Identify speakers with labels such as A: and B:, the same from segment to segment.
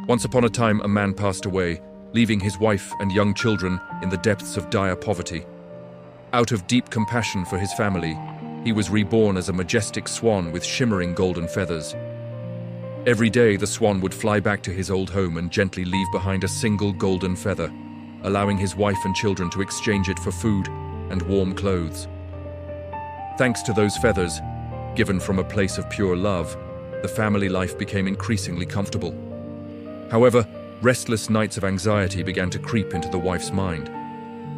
A: Once upon a time, a man passed away, leaving his wife and young children in the depths of dire poverty. Out of deep compassion for his family, he was reborn as a majestic swan with shimmering golden feathers. Every day, the swan would fly back to his old home and gently leave behind a single golden feather, allowing his wife and children to exchange it for food and warm clothes. Thanks to those feathers, given from a place of pure love, the family life became increasingly comfortable. However, restless nights of anxiety began to creep into the wife's mind.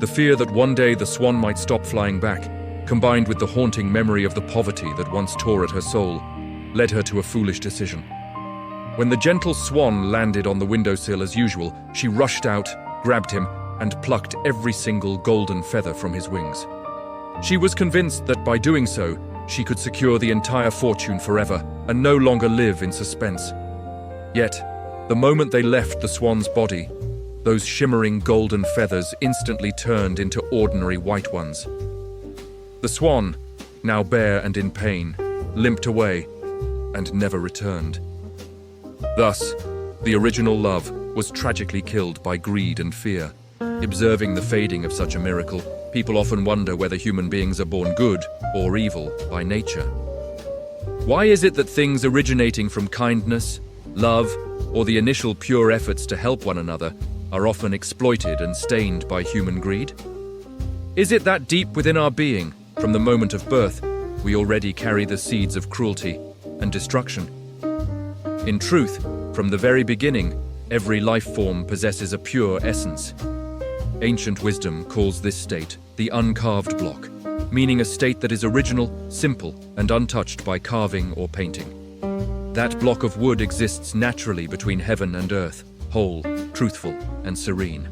A: The fear that one day the swan might stop flying back, combined with the haunting memory of the poverty that once tore at her soul, led her to a foolish decision. When the gentle swan landed on the windowsill as usual, she rushed out, grabbed him, and plucked every single golden feather from his wings. She was convinced that by doing so, she could secure the entire fortune forever and no longer live in suspense. Yet, the moment they left the swan's body, those shimmering golden feathers instantly turned into ordinary white ones. The swan, now bare and in pain, limped away and never returned. Thus, the original love was tragically killed by greed and fear. Observing the fading of such a miracle, people often wonder whether human beings are born good or evil by nature. Why is it that things originating from kindness, love, or the initial pure efforts to help one another are often exploited and stained by human greed? Is it that deep within our being, from the moment of birth, we already carry the seeds of cruelty and destruction? In truth, from the very beginning, every life form possesses a pure essence. Ancient wisdom calls this state the Uncarved Block, meaning a state that is original, simple, and untouched by carving or painting. That block of wood exists naturally between heaven and earth, whole, truthful, and serene.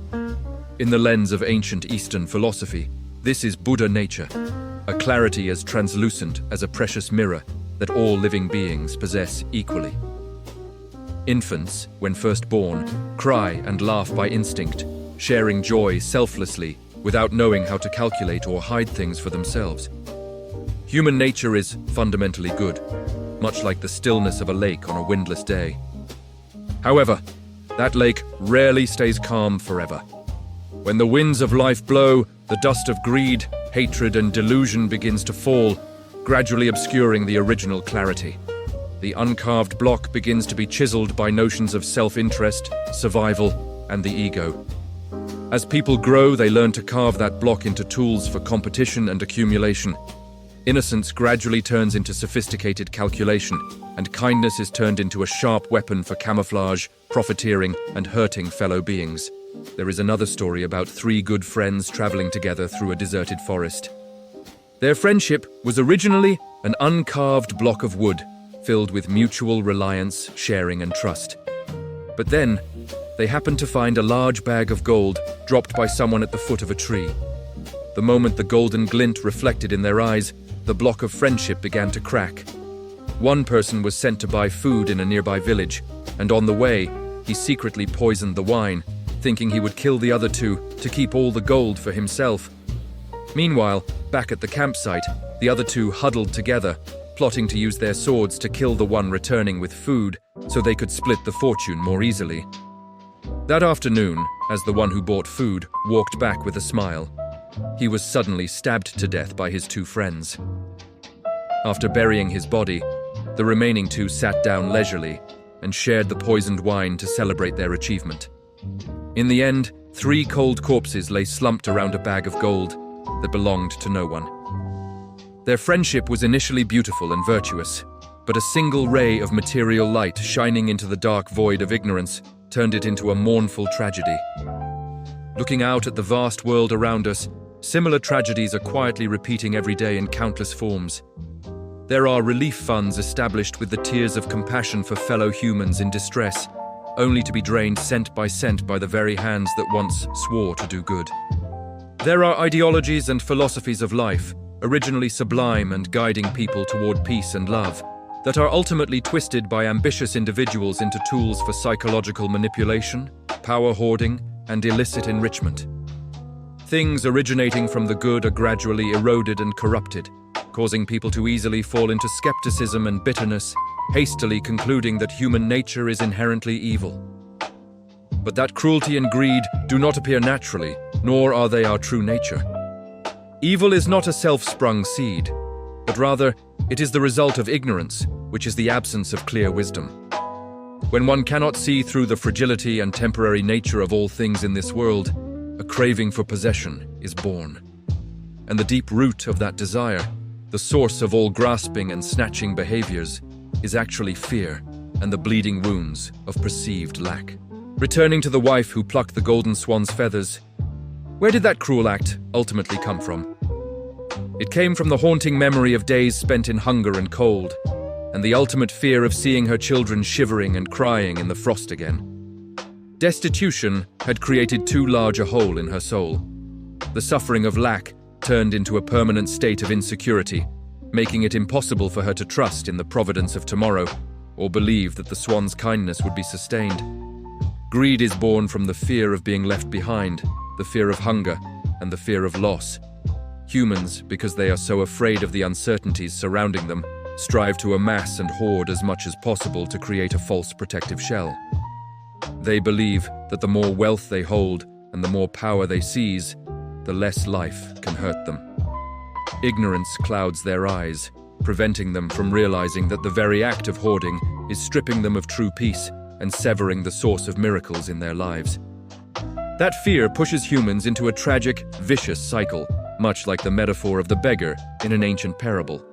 A: In the lens of ancient Eastern philosophy, this is Buddha nature, a clarity as translucent as a precious mirror that all living beings possess equally. Infants, when first born, cry and laugh by instinct, sharing joy selflessly without knowing how to calculate or hide things for themselves. Human nature is fundamentally good, much like the stillness of a lake on a windless day. However, that lake rarely stays calm forever. When the winds of life blow, the dust of greed, hatred, and delusion begins to fall, gradually obscuring the original clarity. The uncarved block begins to be chiseled by notions of self-interest, survival, and the ego. As people grow, they learn to carve that block into tools for competition and accumulation. Innocence gradually turns into sophisticated calculation, and kindness is turned into a sharp weapon for camouflage, profiteering, and hurting fellow beings. There is another story about three good friends traveling together through a deserted forest. Their friendship was originally an uncarved block of wood, filled with mutual reliance, sharing, and trust. But then, they happened to find a large bag of gold dropped by someone at the foot of a tree. The moment the golden glint reflected in their eyes, the block of friendship began to crack. One person was sent to buy food in a nearby village, and on the way, he secretly poisoned the wine, thinking he would kill the other two to keep all the gold for himself. Meanwhile, back at the campsite, the other two huddled together, plotting to use their swords to kill the one returning with food so they could split the fortune more easily. That afternoon, as the one who bought food walked back with a smile, he was suddenly stabbed to death by his two friends. After burying his body, the remaining two sat down leisurely and shared the poisoned wine to celebrate their achievement. In the end, 3 cold corpses lay slumped around a bag of gold that belonged to no one. Their friendship was initially beautiful and virtuous, but a single ray of material light shining into the dark void of ignorance turned it into a mournful tragedy. Looking out at the vast world around us, similar tragedies are quietly repeating every day in countless forms. There are relief funds established with the tears of compassion for fellow humans in distress, only to be drained cent by cent by the very hands that once swore to do good. There are ideologies and philosophies of life, originally sublime and guiding people toward peace and love, that are ultimately twisted by ambitious individuals into tools for psychological manipulation, power hoarding, and illicit enrichment. Things originating from the good are gradually eroded and corrupted, causing people to easily fall into skepticism and bitterness, hastily concluding that human nature is inherently evil. But that cruelty and greed do not appear naturally, nor are they our true nature. Evil is not a self-sprung seed, but rather it is the result of ignorance, which is the absence of clear wisdom. When one cannot see through the fragility and temporary nature of all things in this world, a craving for possession is born. And the deep root of that desire, the source of all grasping and snatching behaviors, is actually fear and the bleeding wounds of perceived lack. Returning to the wife who plucked the golden swan's feathers, where did that cruel act ultimately come from? It came from the haunting memory of days spent in hunger and cold, and the ultimate fear of seeing her children shivering and crying in the frost again. Destitution had created too large a hole in her soul. The suffering of lack turned into a permanent state of insecurity, making it impossible for her to trust in the providence of tomorrow or believe that the swan's kindness would be sustained. Greed is born from the fear of being left behind, the fear of hunger, and the fear of loss. Humans, because they are so afraid of the uncertainties surrounding them, strive to amass and hoard as much as possible to create a false protective shell. They believe that the more wealth they hold and the more power they seize, the less life can hurt them. Ignorance clouds their eyes, preventing them from realizing that the very act of hoarding is stripping them of true peace and severing the source of miracles in their lives. That fear pushes humans into a tragic, vicious cycle, much like the metaphor of the beggar in an ancient parable.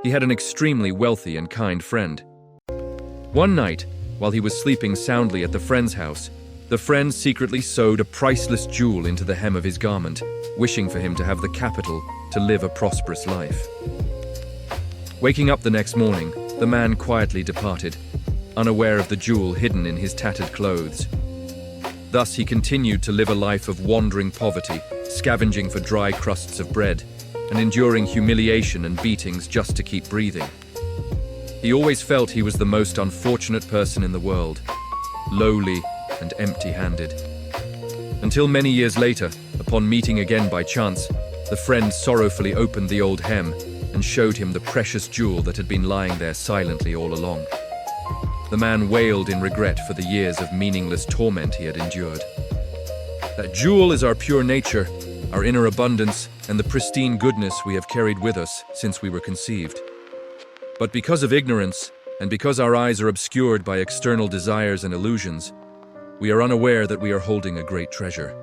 A: He had an extremely wealthy and kind friend. One night, while he was sleeping soundly at the friend's house, the friend secretly sewed a priceless jewel into the hem of his garment, wishing for him to have the capital to live a prosperous life. Waking up the next morning, the man quietly departed, unaware of the jewel hidden in his tattered clothes. Thus he continued to live a life of wandering poverty, scavenging for dry crusts of bread, and enduring humiliation and beatings just to keep breathing. He always felt he was the most unfortunate person in the world, lowly and empty-handed. Until many years later, upon meeting again by chance, the friend sorrowfully opened the old hem and showed him the precious jewel that had been lying there silently all along. The man wailed in regret for the years of meaningless torment he had endured. That jewel is our pure nature, our inner abundance, and the pristine goodness we have carried with us since we were conceived. But because of ignorance, and because our eyes are obscured by external desires and illusions, we are unaware that we are holding a great treasure.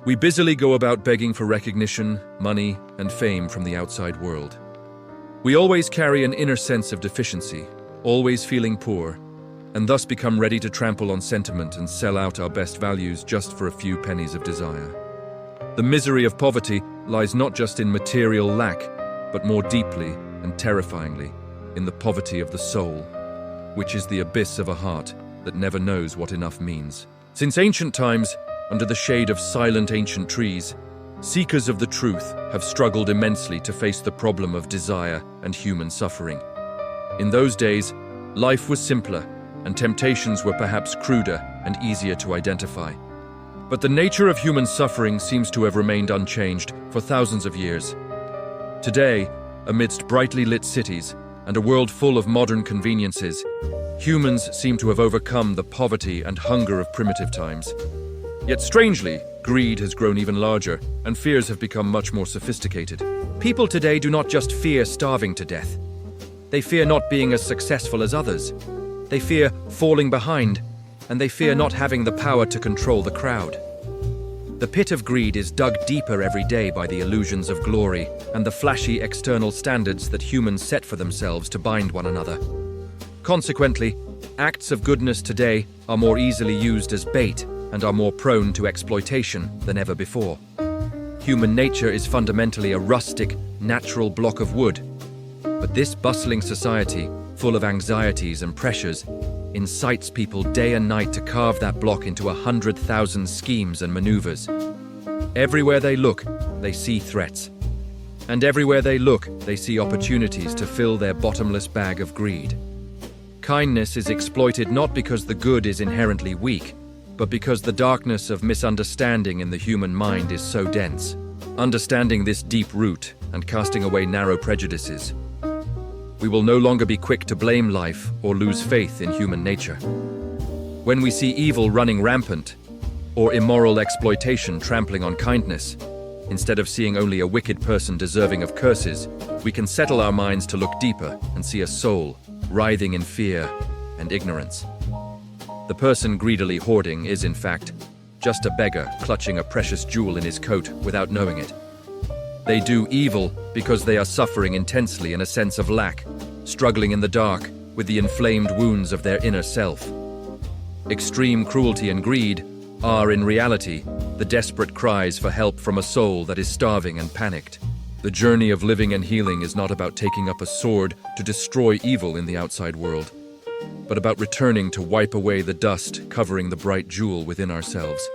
A: We busily go about begging for recognition, money, and fame from the outside world. We always carry an inner sense of deficiency, always feeling poor, and thus become ready to trample on sentiment and sell out our best values just for a few pennies of desire. The misery of poverty lies not just in material lack, but more deeply and terrifyingly in the poverty of the soul, which is the abyss of a heart that never knows what enough means. Since ancient times, under the shade of silent ancient trees, seekers of the truth have struggled immensely to face the problem of desire and human suffering. In those days, life was simpler, and temptations were perhaps cruder and easier to identify. But the nature of human suffering seems to have remained unchanged for thousands of years. Today, amidst brightly lit cities and a world full of modern conveniences, humans seem to have overcome the poverty and hunger of primitive times. Yet strangely, greed has grown even larger, and fears have become much more sophisticated. People today do not just fear starving to death. They fear not being as successful as others. They fear falling behind, and they fear not having the power to control the crowd. The pit of greed is dug deeper every day by the illusions of glory and the flashy external standards that humans set for themselves to bind one another. Consequently, acts of goodness today are more easily used as bait and are more prone to exploitation than ever before. Human nature is fundamentally a rustic, natural block of wood. But this bustling society, full of anxieties and pressures, incites people day and night to carve that block into 100,000 schemes and maneuvers. Everywhere they look, they see threats. And everywhere they look, they see opportunities to fill their bottomless bag of greed. Kindness is exploited not because the good is inherently weak, but because the darkness of misunderstanding in the human mind is so dense. Understanding this deep root and casting away narrow prejudices, we will no longer be quick to blame life or lose faith in human nature. When we see evil running rampant, or immoral exploitation trampling on kindness, instead of seeing only a wicked person deserving of curses, we can settle our minds to look deeper and see a soul writhing in fear and ignorance. The person greedily hoarding is, in fact, just a beggar clutching a precious jewel in his coat without knowing it. They do evil because they are suffering intensely in a sense of lack, struggling in the dark with the inflamed wounds of their inner self. Extreme cruelty and greed are, in reality, the desperate cries for help from a soul that is starving and panicked. The journey of living and healing is not about taking up a sword to destroy evil in the outside world, but about returning to wipe away the dust covering the bright jewel within ourselves.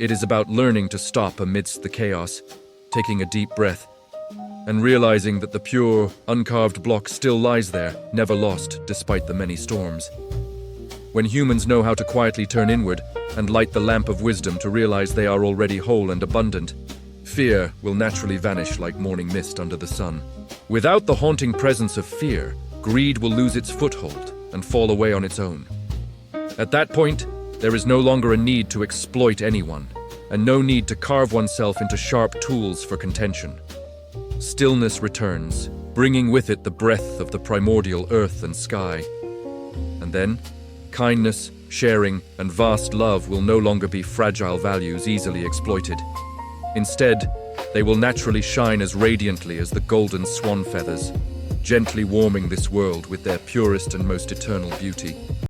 A: It is about learning to stop amidst the chaos, taking a deep breath, and realizing that the pure, uncarved block still lies there, never lost despite the many storms. When humans know how to quietly turn inward and light the lamp of wisdom to realize they are already whole and abundant, fear will naturally vanish like morning mist under the sun. Without the haunting presence of fear, greed will lose its foothold and fall away on its own. At that point, there is no longer a need to exploit anyone, and no need to carve oneself into sharp tools for contention. Stillness returns, bringing with it the breath of the primordial earth and sky. And then, kindness, sharing, and vast love will no longer be fragile values easily exploited. Instead, they will naturally shine as radiantly as the golden swan feathers, gently warming this world with their purest and most eternal beauty.